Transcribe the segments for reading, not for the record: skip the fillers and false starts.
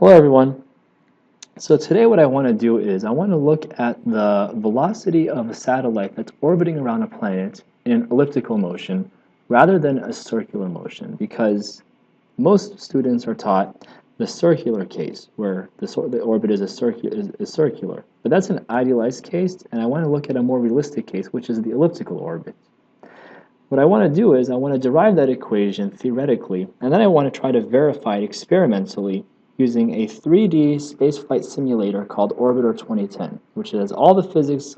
Hello everyone. So today what I want to do is I want to look at the velocity of a satellite that's orbiting around a planet in an elliptical motion rather than a circular motion, because most students are taught the circular case where the orbit is circular. But that's an idealized case, and I want to look at a more realistic case, which is the elliptical orbit. What I want to do is I want to derive that equation theoretically, and then I want to try to verify it experimentally using a 3D spaceflight simulator called Orbiter 2010, which has all the physics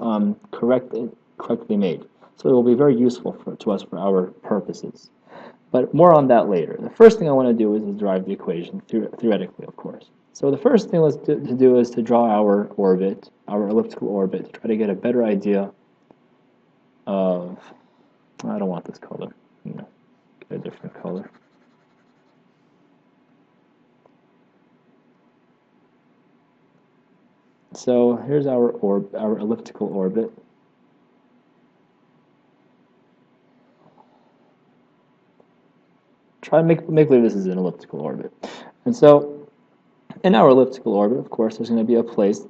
correctly made. So it will be very useful to us for our purposes. But more on that later. The first thing I want to do is derive the equation, theoretically, of course. So the first thing to do is to draw our orbit, our elliptical orbit, to try to get a better idea of... I don't want this color. Get a different color. So here's our elliptical orbit. Try to make believe this is an elliptical orbit. And so in our elliptical orbit, of course, there's going to be a place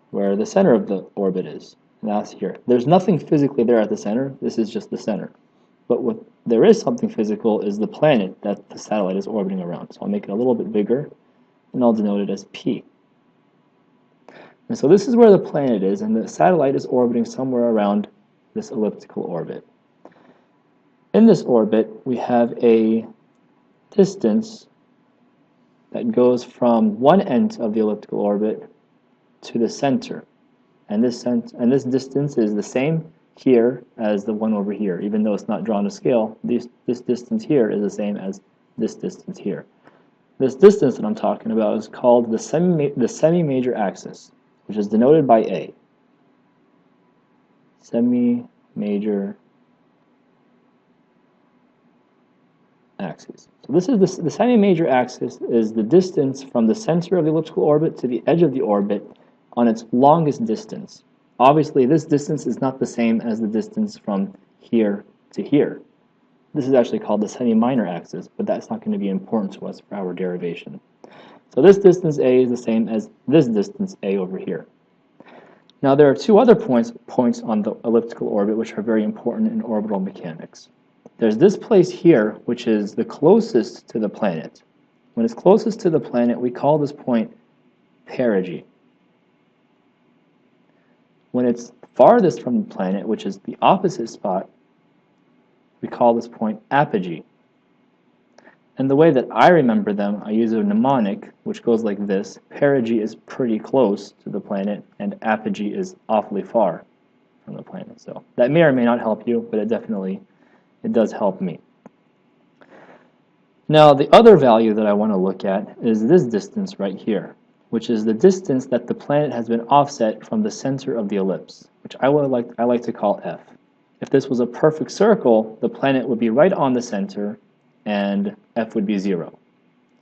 where the center of the orbit is. And that's here. There's nothing physically there at the center. This is just the center. But what there is something physical is the planet that the satellite is orbiting around. So I'll make it a little bit bigger, and I'll denote it as P. And so this is where the planet is, and the satellite is orbiting somewhere around this elliptical orbit. In this orbit, we have a distance that goes from one end of the elliptical orbit to the center. And this distance is the same here as the one over here. Even though it's not drawn to scale, this distance here is the same as this distance here. This distance that I'm talking about is called the semi-major axis, which is denoted by A. Semi-major axis. So this is the semi-major axis is the distance from the center of the elliptical orbit to the edge of the orbit on its longest distance. Obviously, this distance is not the same as the distance from here to here. This is actually called the semi-minor axis, but that's not going to be important to us for our derivation. So this distance A is the same as this distance A over here. Now there are two other points on the elliptical orbit which are very important in orbital mechanics. There's this place here, which is the closest to the planet. When it's closest to the planet, we call this point perigee. When it's farthest from the planet, which is the opposite spot, we call this point apogee. And the way that I remember them, I use a mnemonic, which goes like this. Perigee is pretty close to the planet, and apogee is awfully far from the planet. So that may or may not help you, but it does help me. Now, the other value that I want to look at is this distance right here, which is the distance that the planet has been offset from the center of the ellipse, which I like to call F. If this was a perfect circle, the planet would be right on the center, and F would be 0.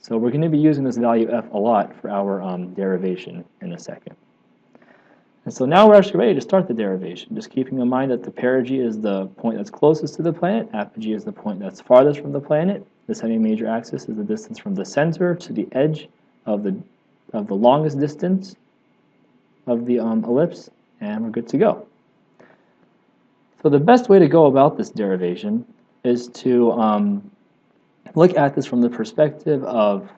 So we're going to be using this value F a lot for our derivation in a second. And so now we're actually ready to start the derivation, just keeping in mind that the perigee is the point that's closest to the planet, apogee is the point that's farthest from the planet, the semi-major axis is the distance from the center to the edge of the longest distance of the ellipse, and we're good to go. So the best way to go about this derivation is to look at this from the perspective of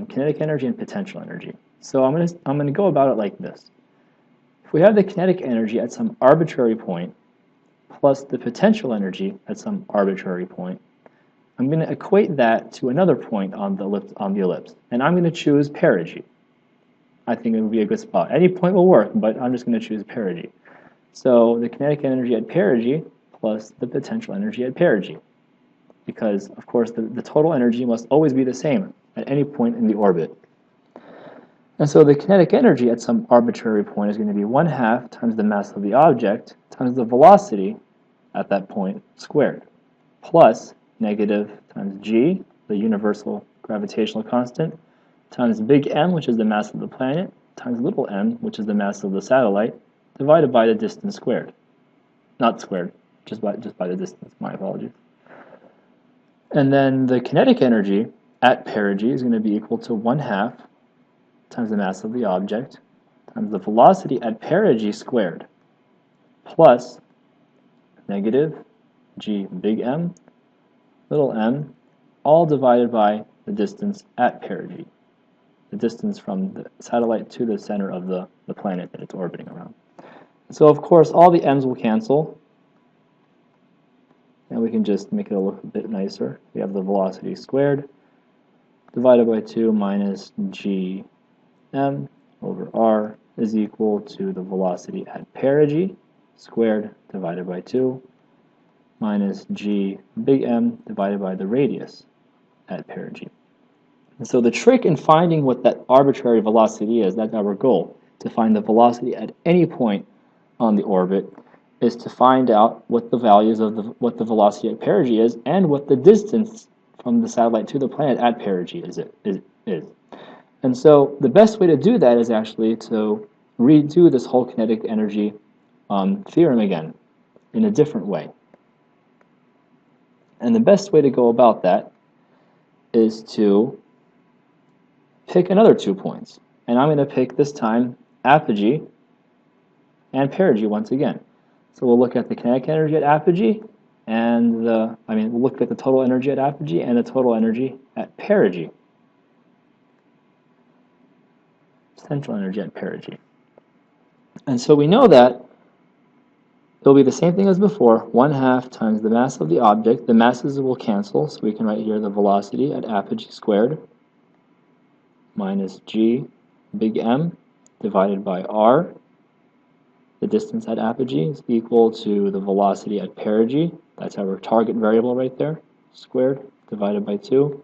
kinetic energy and potential energy. So I'm going to go about it like this. If we have the kinetic energy at some arbitrary point plus the potential energy at some arbitrary point, I'm going to equate that to another point on the ellipse, and I'm going to choose perigee. I think it would be a good spot. Any point will work, but I'm just going to choose perigee. So the kinetic energy at perigee plus the potential energy at perigee, because of course the total energy must always be the same at any point in the orbit. And so the kinetic energy at some arbitrary point is going to be 1/2 times the mass of the object times the velocity at that point squared, plus negative times g, the universal gravitational constant, times big M, which is the mass of the planet, times little m, which is the mass of the satellite, divided by the distance squared. Not squared, just by the distance, my apologies. And then the kinetic energy at perigee is going to be equal to 1/2 times the mass of the object times the velocity at perigee squared plus negative g big M little m, all divided by the distance at perigee, the distance from the satellite to the center of the planet that it's orbiting around. So of course all the m's will cancel, and we can just make it a little bit nicer. We have the velocity squared divided by 2 minus g m over r is equal to the velocity at perigee squared divided by 2 minus g big M divided by the radius at perigee. And so the trick in finding what that arbitrary velocity is, that's our goal, to find the velocity at any point on the orbit, is to find out what the values of what the velocity at perigee is and what the distance from the satellite to the planet at perigee is. And so the best way to do that is actually to redo this whole kinetic energy theorem again in a different way. And the best way to go about that is to pick another 2 points. And I'm going to pick this time apogee and perigee once again. So we'll look at the kinetic energy at apogee and we'll look at the total energy at apogee and the total energy at perigee. Central energy at perigee. And so we know that it'll be the same thing as before, 1/2 times the mass of the object. The masses will cancel, so we can write here the velocity at apogee squared minus g big M divided by r. The distance at apogee is equal to the velocity at perigee. That's our target variable right there, squared divided by 2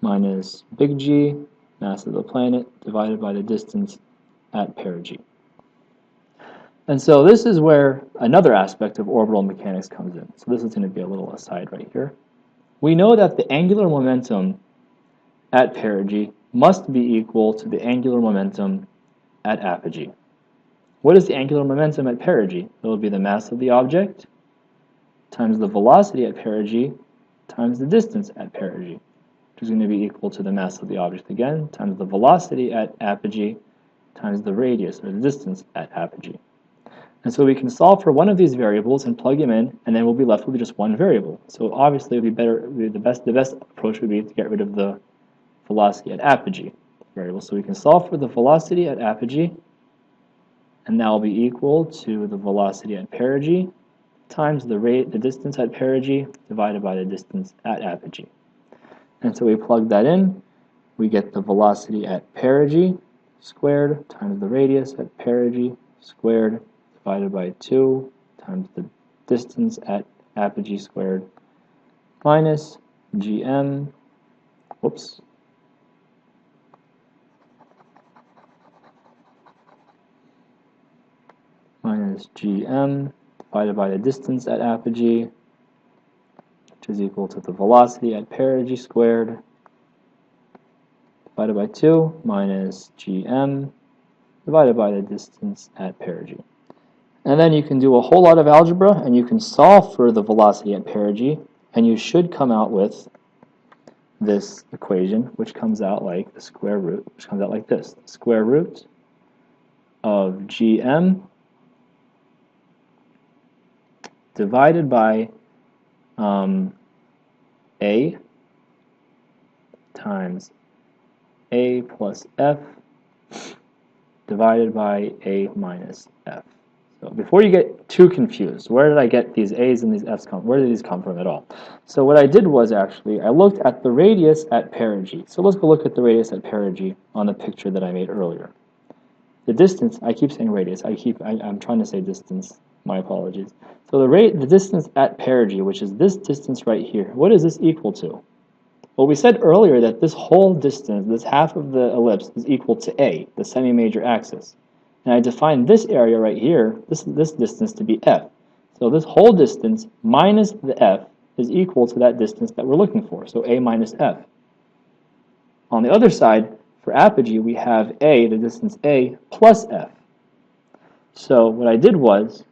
minus big G, mass of the planet, divided by the distance at perigee. And so this is where another aspect of orbital mechanics comes in. So this is going to be a little aside right here. We know that the angular momentum at perigee must be equal to the angular momentum at apogee. What is the angular momentum at perigee? It will be the mass of the object times the velocity at perigee times the distance at perigee, which is going to be equal to the mass of the object again times the velocity at apogee times the radius or the distance at apogee. And so we can solve for one of these variables and plug them in, and then we'll be left with just one variable. So obviously, it would be better. The best approach would be to get rid of the velocity at apogee variable. So we can solve for the velocity at apogee, and that will be equal to the velocity at perigee times the distance at perigee divided by the distance at apogee. And so we plug that in. We get the velocity at perigee squared times the radius at perigee squared divided by 2 times the distance at apogee squared minus gm, minus gm divided by the distance at apogee, which is equal to the velocity at perigee squared divided by 2 minus gm divided by the distance at perigee. And then you can do a whole lot of algebra, and you can solve for the velocity at perigee, and you should come out with this equation, which comes out like the square root, which comes out like this. The square root of gm divided by a times a plus f divided by a minus f. So before you get too confused, where did I get these a's and these f's where did these come from at all? So what I did was actually, I looked at the radius at perigee. So let's go look at the radius at perigee on the picture that I made earlier. The distance, I keep saying radius, I'm trying to say distance, my apologies. So the distance at perigee, which is this distance right here, what is this equal to? Well, we said earlier that this whole distance, this half of the ellipse, is equal to a, the semi-major axis. And I defined this area right here, this distance, to be f. So this whole distance minus the f is equal to that distance that we're looking for, so a minus f. On the other side, for apogee, we have a, the distance a, plus f. So what I did was,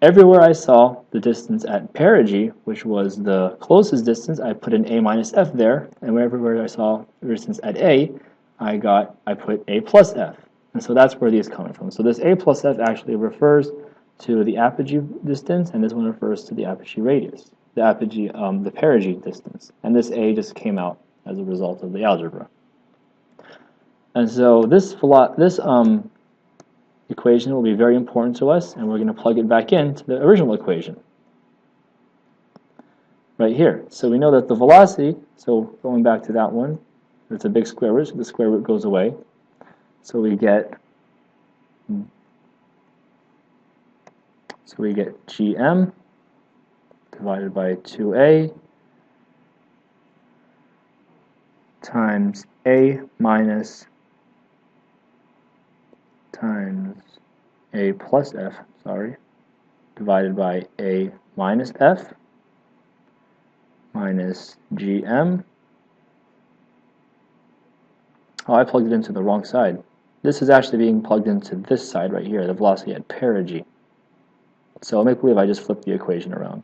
Everywhere I saw the distance at perigee, which was the closest distance, I put an a minus f there, and everywhere I saw the distance at a, I put a plus f. And so that's where these are coming from. So this a plus f actually refers to the apogee distance, and this one refers to the apogee radius, the perigee distance. And this a just came out as a result of the algebra. And so this equation will be very important to us, and we're going to plug it back into the original equation right here. So we know that the velocity, so going back to that one, it's a big square root, so the square root goes away. So we get gm divided by 2a times a minus times a plus f, divided by a minus f minus gm. Oh, I plugged it into the wrong side. This is actually being plugged into this side right here, the velocity at perigee. So make believe I just flipped the equation around.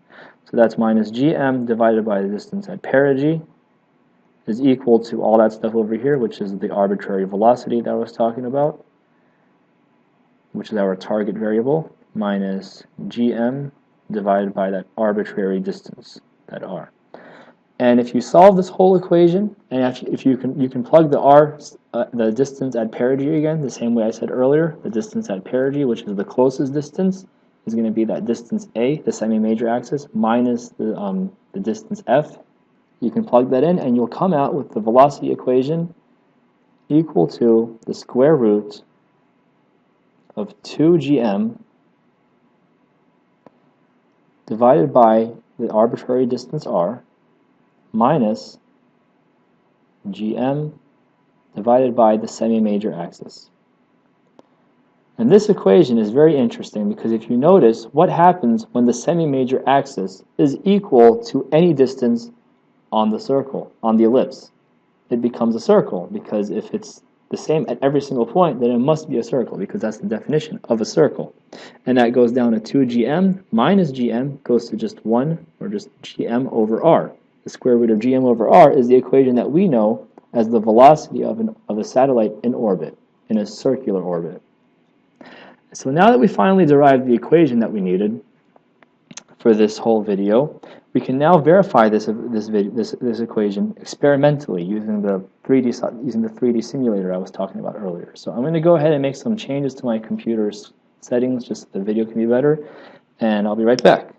So that's minus gm divided by the distance at perigee is equal to all that stuff over here, which is the arbitrary velocity that I was talking about, which is our target variable, minus gm divided by that arbitrary distance, that r. And if you solve this whole equation, and actually if you can plug the r, the distance at perigee again, the same way I said earlier, the distance at perigee, which is the closest distance, is going to be that distance a, the semi-major axis, minus the distance f. You can plug that in, and you'll come out with the velocity equation equal to the square root of 2gm divided by the arbitrary distance r minus gm divided by the semi-major axis. And this equation is very interesting because if you notice what happens when the semi-major axis is equal to any distance on the circle, on the ellipse. It becomes a circle, because if it's the same at every single point, then it must be a circle, because that's the definition of a circle. And that goes down to 2gm minus gm goes to just 1, or just gm over r. The square root of gm over r is the equation that we know as the velocity of a satellite in orbit, in a circular orbit. So now that we finally derived the equation that we needed for this whole video, we can now verify this equation experimentally using the 3D simulator I was talking about earlier. So I'm going to go ahead and make some changes to my computer's settings just so the video can be better, and I'll be right back.